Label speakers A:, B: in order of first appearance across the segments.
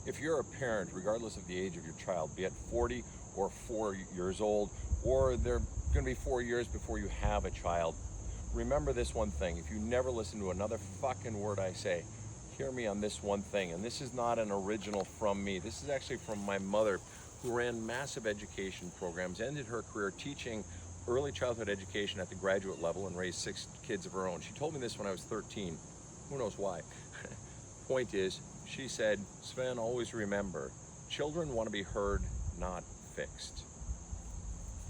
A: If you're a parent, regardless of the age of your child, be it 40 or 4 years old, or they're going to be 4 years before you have a child, remember this one thing. If you never listen to another fucking word I say, hear me on this one thing. And this is not an original from me. This is actually from my mother, who ran massive education programs, ended her career teaching early childhood education at the graduate level, and raised 6 kids of her own. She told me this when I was 13. Who knows why? Point is, she said, Sven, always remember, children want to be heard, not fixed.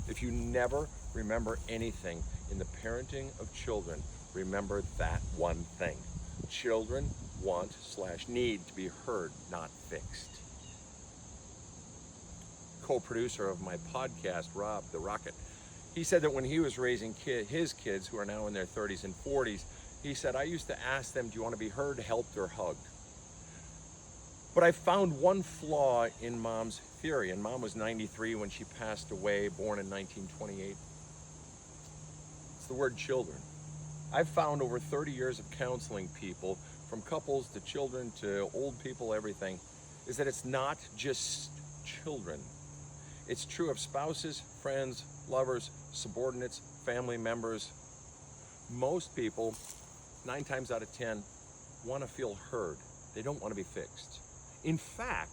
A: If you never remember anything in the parenting of children, remember that one thing. Children want/need to be heard, not fixed. Co-producer of my podcast, Rob the Rocket, he said that when he was raising his kids, who are now in their 30s and 40s, he said, I used to ask them, do you want to be heard, helped, or hugged? But I found one flaw in Mom's theory, and Mom was 93 when she passed away, born in 1928. It's the word children. I've found over 30 years of counseling people, from couples to children to old people, everything, is that it's not just children. It's true of spouses, friends, lovers, subordinates, family members. Most people, 9 times out of 10, want to feel heard. They don't want to be fixed. In fact,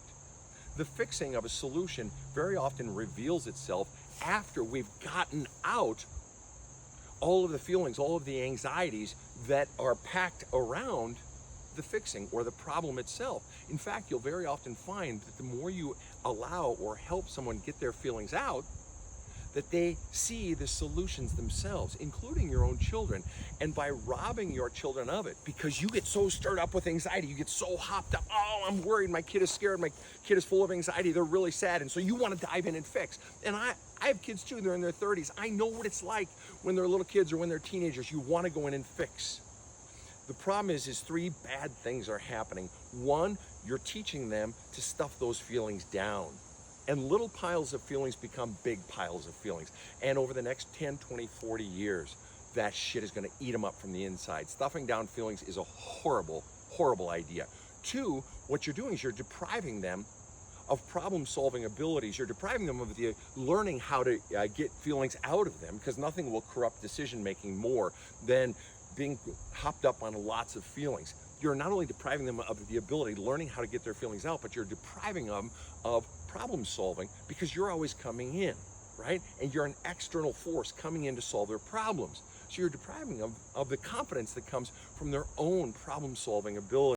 A: the fixing of a solution very often reveals itself after we've gotten out all of the feelings, all of the anxieties that are packed around the fixing or the problem itself. In fact, you'll very often find that the more you allow or help someone get their feelings out, that they see the solutions themselves, including your own children. And by robbing your children of it, because you get so stirred up with anxiety, you get so hopped up, oh, I'm worried, my kid is scared, my kid is full of anxiety, they're really sad, and so you want to dive in and fix. And I have kids too, they're in their 30s. I know what it's like when they're little kids or when they're teenagers. You want to go in and fix. The problem is 3 bad things are happening. 1, you're teaching them to stuff those feelings down. And little piles of feelings become big piles of feelings. And over the next 10, 20, 40 years, that shit is going to eat them up from the inside. Stuffing down feelings is a horrible, horrible idea. 2, what you're doing is you're depriving them of problem-solving abilities. You're depriving them of the learning how to get feelings out of them, because nothing will corrupt decision-making more than being hopped up on lots of feelings. You're not only depriving them of the ability, learning how to get their feelings out, but you're depriving them of problem solving, because you're always coming in, right? And you're an external force coming in to solve their problems. So you're depriving them of the confidence that comes from their own problem solving ability.